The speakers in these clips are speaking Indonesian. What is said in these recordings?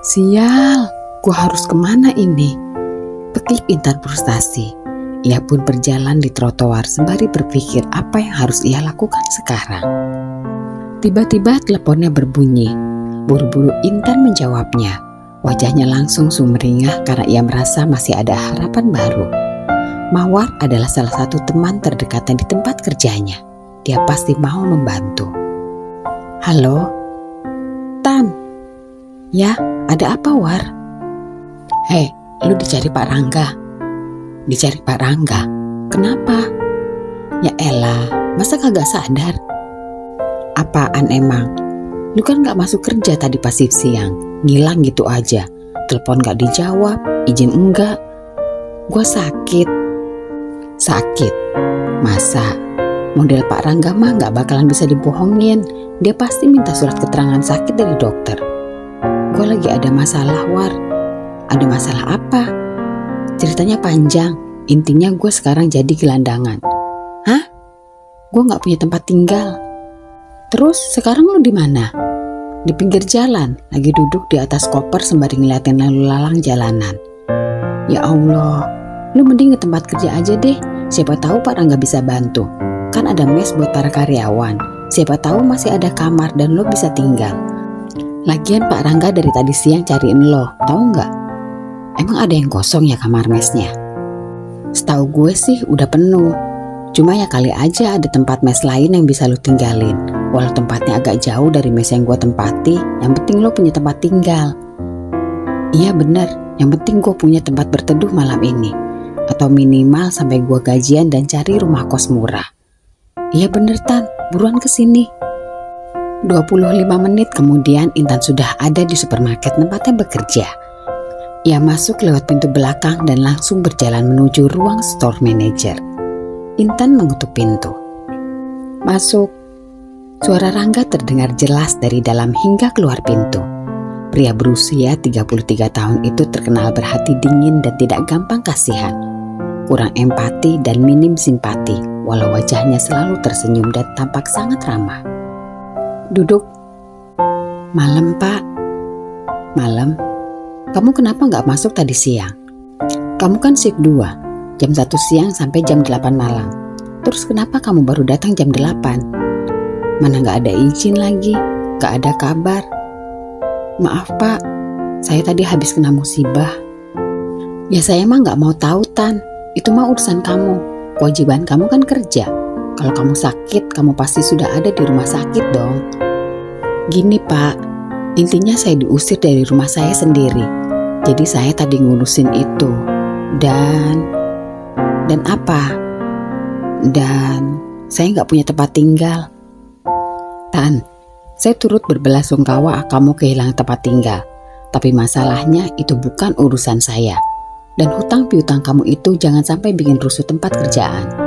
Sial, gua harus kemana ini? Petik Intan frustasi. Ia pun berjalan di trotoar sembari berpikir apa yang harus ia lakukan sekarang. Tiba-tiba teleponnya berbunyi. Buru-buru Intan menjawabnya. Wajahnya langsung sumringah karena ia merasa masih ada harapan baru. Mawar adalah salah satu teman terdekatnya di tempat kerjanya. Dia pasti mau membantu. Halo? Tan? Ya, ada apa, War? Hei, lu dicari Pak Rangga? Dicari Pak Rangga? Kenapa? Ya elah, masa kagak sadar? Apaan emang? Lu kan gak masuk kerja tadi pas shift siang. Ngilang gitu aja. Telepon gak dijawab, izin enggak. Gua sakit. Sakit? Masa? Model Pak Rangga mah gak bakalan bisa dibohongin. Dia pasti minta surat keterangan sakit dari dokter. Gue lagi ada masalah, War. Ada masalah apa? Ceritanya panjang. Intinya gue sekarang jadi gelandangan. Hah? Gue gak punya tempat tinggal. Terus sekarang lu di mana? Di pinggir jalan, lagi duduk di atas koper sembari ngeliatin lalu lalang jalanan. Ya Allah, lu mending ke tempat kerja aja deh. Siapa tahu Pak Rangga bisa bantu. Kan ada mes buat para karyawan. Siapa tahu masih ada kamar dan lo bisa tinggal. Lagian Pak Rangga dari tadi siang cariin lo, tahu nggak? Emang ada yang kosong ya kamar mesnya? Setahu gue sih udah penuh. Cuma ya kali aja ada tempat mes lain yang bisa lo tinggalin. Walau tempatnya agak jauh dari mes yang gue tempati, yang penting lo punya tempat tinggal. Iya bener, yang penting gue punya tempat berteduh malam ini. Atau minimal sampai gue gajian dan cari rumah kos murah. Iya bener Tan, buruan kesini. 25 menit kemudian Intan sudah ada di supermarket tempatnya bekerja. Ia masuk lewat pintu belakang dan langsung berjalan menuju ruang store manager. Intan mengetuk pintu. Masuk. Suara Rangga terdengar jelas dari dalam hingga keluar pintu. Pria berusia 33 tahun itu terkenal berhati dingin dan tidak gampang kasihan. Kurang empati dan minim simpati, walau wajahnya selalu tersenyum dan tampak sangat ramah. Duduk. Malam, Pak. Malam? Kamu kenapa nggak masuk tadi siang? Kamu kan shift 2, jam 1 siang sampai jam 8 malam. Terus kenapa kamu baru datang jam 8? Mana nggak ada izin lagi, nggak ada kabar. Maaf, Pak. Saya tadi habis kena musibah. Ya saya mah nggak mau tahu, Tan. Itu mah urusan kamu. Kewajiban kamu kan kerja. Kalau kamu sakit, kamu pasti sudah ada di rumah sakit dong. Gini Pak, intinya saya diusir dari rumah saya sendiri. Jadi saya tadi ngurusin itu. Dan apa? Dan saya nggak punya tempat tinggal. Tan, saya turut berbelasungkawa kamu kehilangan tempat tinggal. Tapi masalahnya itu bukan urusan saya. Dan hutang piutang kamu itu jangan sampai bikin rusuh tempat kerjaan.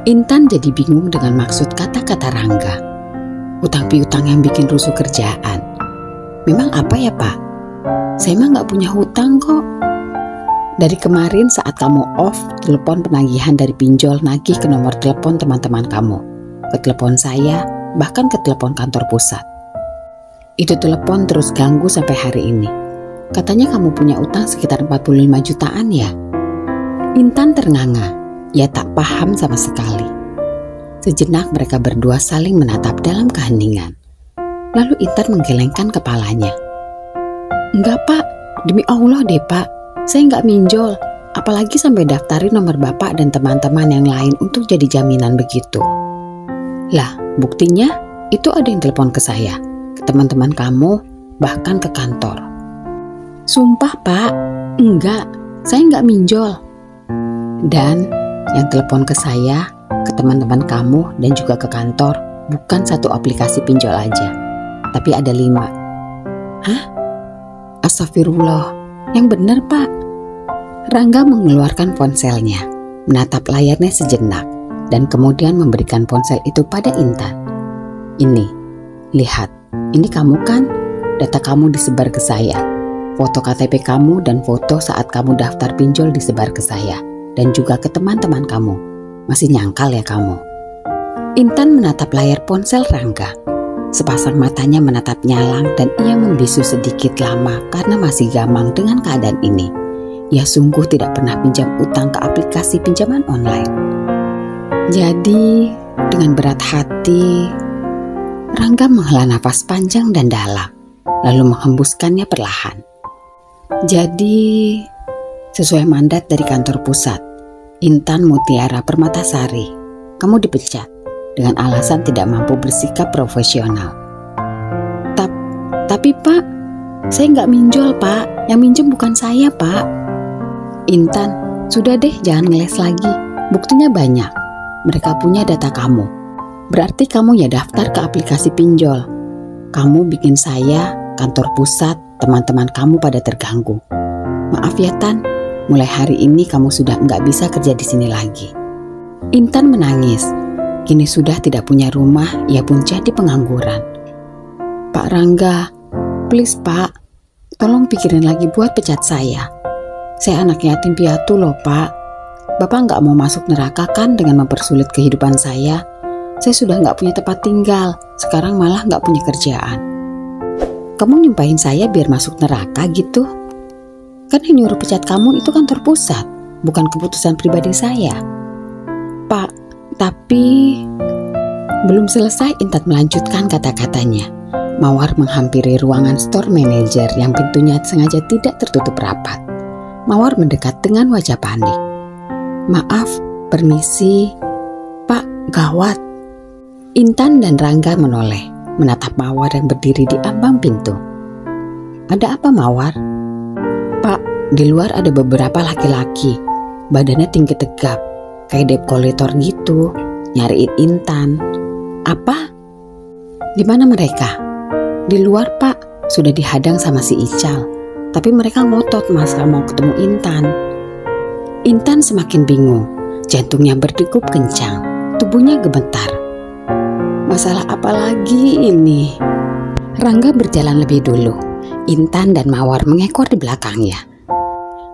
Intan jadi bingung dengan maksud kata-kata Rangga. Hutang piutang yang bikin rusuh kerjaan. Memang apa ya Pak? Saya mah nggak punya hutang kok. Dari kemarin saat kamu off, telepon penagihan dari pinjol nagih ke nomor telepon teman-teman kamu. Ke telepon saya, bahkan ke telepon kantor pusat. Itu telepon terus ganggu sampai hari ini. Katanya kamu punya utang sekitar 45 jutaan ya? Intan ternganga. Ia tak paham sama sekali. Sejenak mereka berdua saling menatap dalam keheningan. Lalu Intan menggelengkan kepalanya. Enggak Pak, demi Allah deh Pak. Saya nggak minjol. Apalagi sampai daftarin nomor Bapak dan teman-teman yang lain untuk jadi jaminan begitu. Lah, buktinya itu ada yang telepon ke saya, ke teman-teman kamu, bahkan ke kantor. Sumpah Pak, enggak, saya nggak minjol. Dan yang telepon ke saya, ke teman-teman kamu, dan juga ke kantor, bukan satu aplikasi pinjol aja, tapi ada 5. Hah? Astagfirullah, yang benar Pak. Rangga mengeluarkan ponselnya, menatap layarnya sejenak, dan kemudian memberikan ponsel itu pada Intan. Ini, lihat, ini kamu kan, data kamu disebar ke saya. Foto KTP kamu dan foto saat kamu daftar pinjol disebar ke saya dan juga ke teman-teman kamu. Masih nyangkal ya kamu? Intan menatap layar ponsel Rangga. Sepasang matanya menatap Nyalang dan ia membisu sedikit lama karena masih gamang dengan keadaan ini. Ia sungguh tidak pernah pinjam utang ke aplikasi pinjaman online. Jadi, dengan berat hati, Rangga menghela nafas panjang dan dalam, lalu menghembuskannya perlahan. Jadi, sesuai mandat dari kantor pusat, Intan Mutiara Permatasari, kamu dipecat dengan alasan tidak mampu bersikap profesional. Tapi Pak, saya nggak minjol Pak, yang minjem bukan saya Pak. Intan, sudah deh jangan ngeles lagi, buktinya banyak. Mereka punya data kamu, berarti kamu ya daftar ke aplikasi pinjol. Kamu bikin saya, kantor pusat, teman-teman kamu pada terganggu. Maaf ya Tan, mulai hari ini kamu sudah nggak bisa kerja di sini lagi. Intan menangis. Kini sudah tidak punya rumah, ia pun jadi pengangguran. Pak Rangga, please Pak, tolong pikirin lagi buat pecat saya. Saya anak yatim piatu loh Pak. Bapak nggak mau masuk neraka kan dengan mempersulit kehidupan saya? Saya sudah nggak punya tempat tinggal, sekarang malah nggak punya kerjaan. Kamu nyumpahin saya biar masuk neraka gitu? Kan yang nyuruh pecat kamu itu kantor pusat, bukan keputusan pribadi saya. Pak, tapi belum selesai Intan melanjutkan kata-katanya. Mawar menghampiri ruangan store manager yang pintunya sengaja tidak tertutup rapat. Mawar mendekat dengan wajah panik. Maaf, permisi. Pak, gawat. Intan dan Rangga menoleh, menatap Mawar yang berdiri di ambang pintu. Ada apa Mawar? Pak, di luar ada beberapa laki-laki. Badannya tinggi tegap, kayak debt collector gitu, nyariin Intan. Apa? Di mana mereka? Di luar Pak, sudah dihadang sama si Ical. Tapi mereka ngotot masa mau ketemu Intan. Intan semakin bingung, jantungnya berdegup kencang, tubuhnya gemetar. Masalah apa lagi ini? Rangga berjalan lebih dulu. Intan dan Mawar mengekor di belakangnya.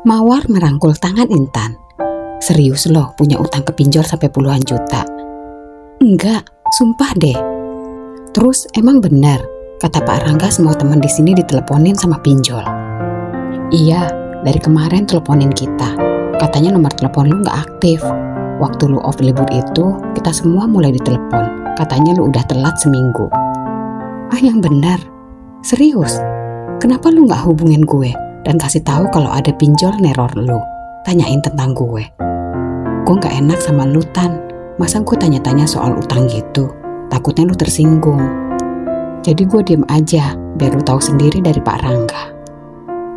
Mawar merangkul tangan Intan. Serius loh punya utang ke pinjol sampai puluhan juta? Enggak, sumpah deh. Terus emang benar, kata Pak Rangga semua teman di sini diteleponin sama pinjol. Iya, dari kemarin teleponin kita. Katanya nomor telepon lu nggak aktif. Waktu lu off libur itu, kita semua mulai ditelepon. Katanya lu udah telat seminggu. Ah yang benar? Serius? Kenapa lu nggak hubungin gue dan kasih tahu kalau ada pinjol neror lu? Tanyain tentang gue. Gue gak enak sama lu Tan. Masa gue tanya-tanya soal utang gitu? Takutnya lu tersinggung. Jadi gue diem aja biar lu tahu sendiri dari Pak Rangga.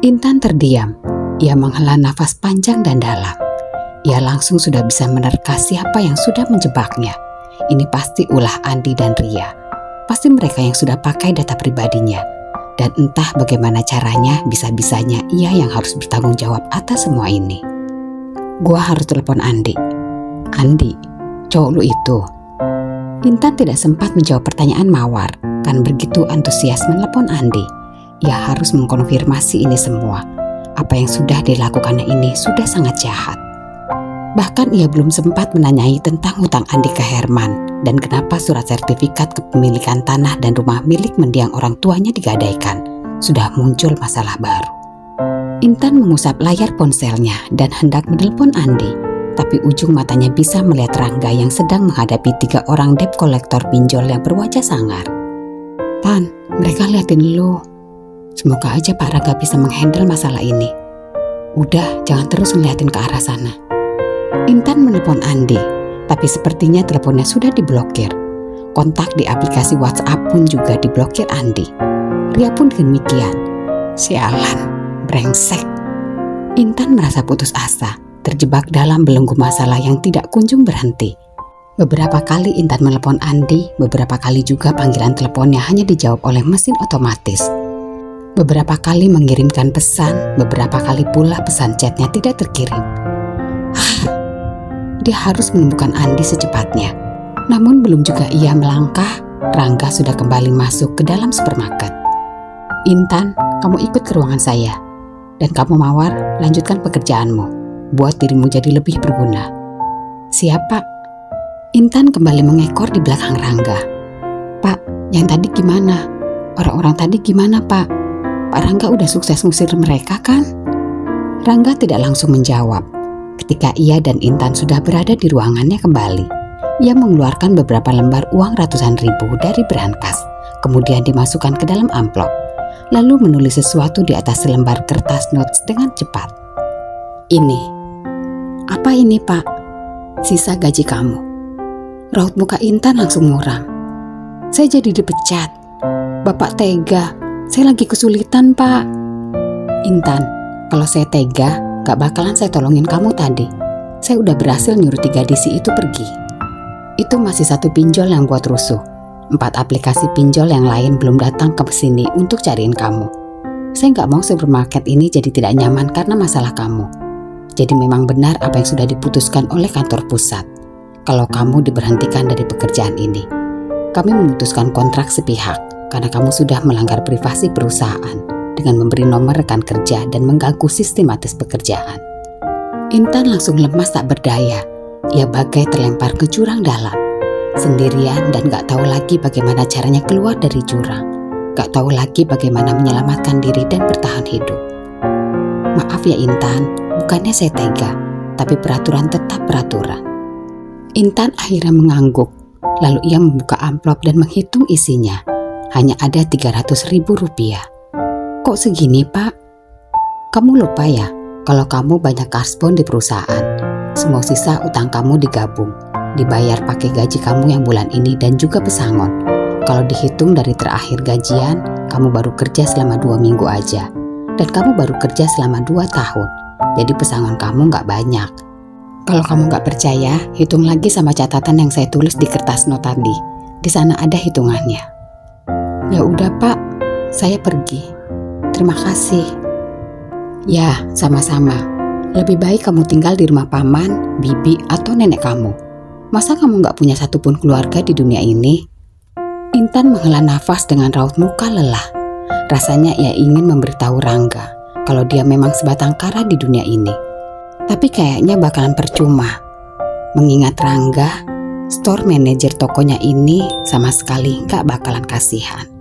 Intan terdiam. Ia menghela nafas panjang dan dalam. Ia langsung sudah bisa menerka siapa yang sudah menjebaknya. Ini pasti ulah Andi dan Ria. Pasti mereka yang sudah pakai data pribadinya. Dan entah bagaimana caranya, bisa-bisanya ia yang harus bertanggung jawab atas semua ini. Gua harus telepon Andi. Andi, cowok lu itu. Intan tidak sempat menjawab pertanyaan Mawar, kan begitu antusias menelepon Andi. Ia harus mengkonfirmasi ini semua. Apa yang sudah dilakukannya ini sudah sangat jahat. Bahkan ia belum sempat menanyai tentang hutang Andi ke Herman dan kenapa surat sertifikat kepemilikan tanah dan rumah milik mendiang orang tuanya digadaikan. Sudah muncul masalah baru. Intan mengusap layar ponselnya dan hendak menelpon Andi, tapi ujung matanya bisa melihat Rangga yang sedang menghadapi 3 orang debt collector pinjol yang berwajah sangar. Tan, mereka liatin lu. Semoga aja Pak Rangga bisa menghandle masalah ini. Udah, jangan terus ngeliatin ke arah sana. Intan menelpon Andi, tapi sepertinya teleponnya sudah diblokir. Kontak di aplikasi WhatsApp pun juga diblokir Andi. Ria pun demikian. Sialan, brengsek. Intan merasa putus asa, terjebak dalam belenggu masalah yang tidak kunjung berhenti. Beberapa kali Intan menelpon Andi, beberapa kali juga panggilan teleponnya hanya dijawab oleh mesin otomatis. Beberapa kali mengirimkan pesan, beberapa kali pula pesan chatnya tidak terkirim. Dia harus menemukan Andi secepatnya. Namun belum juga ia melangkah, Rangga sudah kembali masuk ke dalam supermarket. Intan, kamu ikut ke ruangan saya. Dan kamu Mawar, lanjutkan pekerjaanmu. Buat dirimu jadi lebih berguna. Siap, Pak. Intan kembali mengekor di belakang Rangga. Pak, Yang tadi gimana? Orang-orang tadi gimana, Pak? Pak Rangga udah sukses ngusir mereka kan? Rangga tidak langsung menjawab. Ketika ia dan Intan sudah berada di ruangannya kembali, ia mengeluarkan beberapa lembar uang ratusan ribu dari berangkas, kemudian dimasukkan ke dalam amplop, lalu menulis sesuatu di atas selembar kertas notes dengan cepat. Ini. Apa ini, Pak? Sisa gaji kamu. Raut muka Intan langsung muram. Saya jadi dipecat. Bapak tega. Saya lagi kesulitan, Pak. Intan, kalau saya tega, gak bakalan saya tolongin kamu tadi. Saya udah berhasil nyuruh 3 DC itu pergi. Itu masih 1 pinjol yang buat rusuh. 4 aplikasi pinjol yang lain belum datang ke sini untuk cariin kamu. Saya gak mau supermarket ini jadi tidak nyaman karena masalah kamu. Jadi memang benar apa yang sudah diputuskan oleh kantor pusat. Kalau kamu diberhentikan dari pekerjaan ini. Kami memutuskan kontrak sepihak karena kamu sudah melanggar privasi perusahaan dengan memberi nomor rekan kerja dan mengganggu sistematis pekerjaan. Intan langsung lemas tak berdaya. Ia bagai terlempar ke jurang dalam. Sendirian dan gak tahu lagi bagaimana caranya keluar dari jurang. Gak tahu lagi bagaimana menyelamatkan diri dan bertahan hidup. Maaf ya Intan, bukannya saya tega, tapi peraturan tetap peraturan. Intan akhirnya mengangguk, lalu ia membuka amplop dan menghitung isinya. Hanya ada 300.000 rupiah. Kok segini, Pak? Kamu lupa ya, kalau kamu banyak kasbon di perusahaan. Semua sisa utang kamu digabung, dibayar pakai gaji kamu yang bulan ini dan juga pesangon. Kalau dihitung dari terakhir gajian, kamu baru kerja selama 2 minggu aja. Dan kamu baru kerja selama 2 tahun. Jadi pesangon kamu nggak banyak. Kalau kamu nggak percaya, hitung lagi sama catatan yang saya tulis di kertas not tadi. Di sana ada hitungannya. Ya udah Pak, saya pergi. Terima kasih. Ya, sama-sama. Lebih baik kamu tinggal di rumah paman, bibi, atau nenek kamu. Masa kamu nggak punya satupun keluarga di dunia ini? Intan menghela nafas dengan raut muka lelah. Rasanya ia ingin memberitahu Rangga kalau dia memang sebatang kara di dunia ini. Tapi kayaknya bakalan percuma. Mengingat Rangga, store manager tokonya ini sama sekali nggak bakalan kasihan.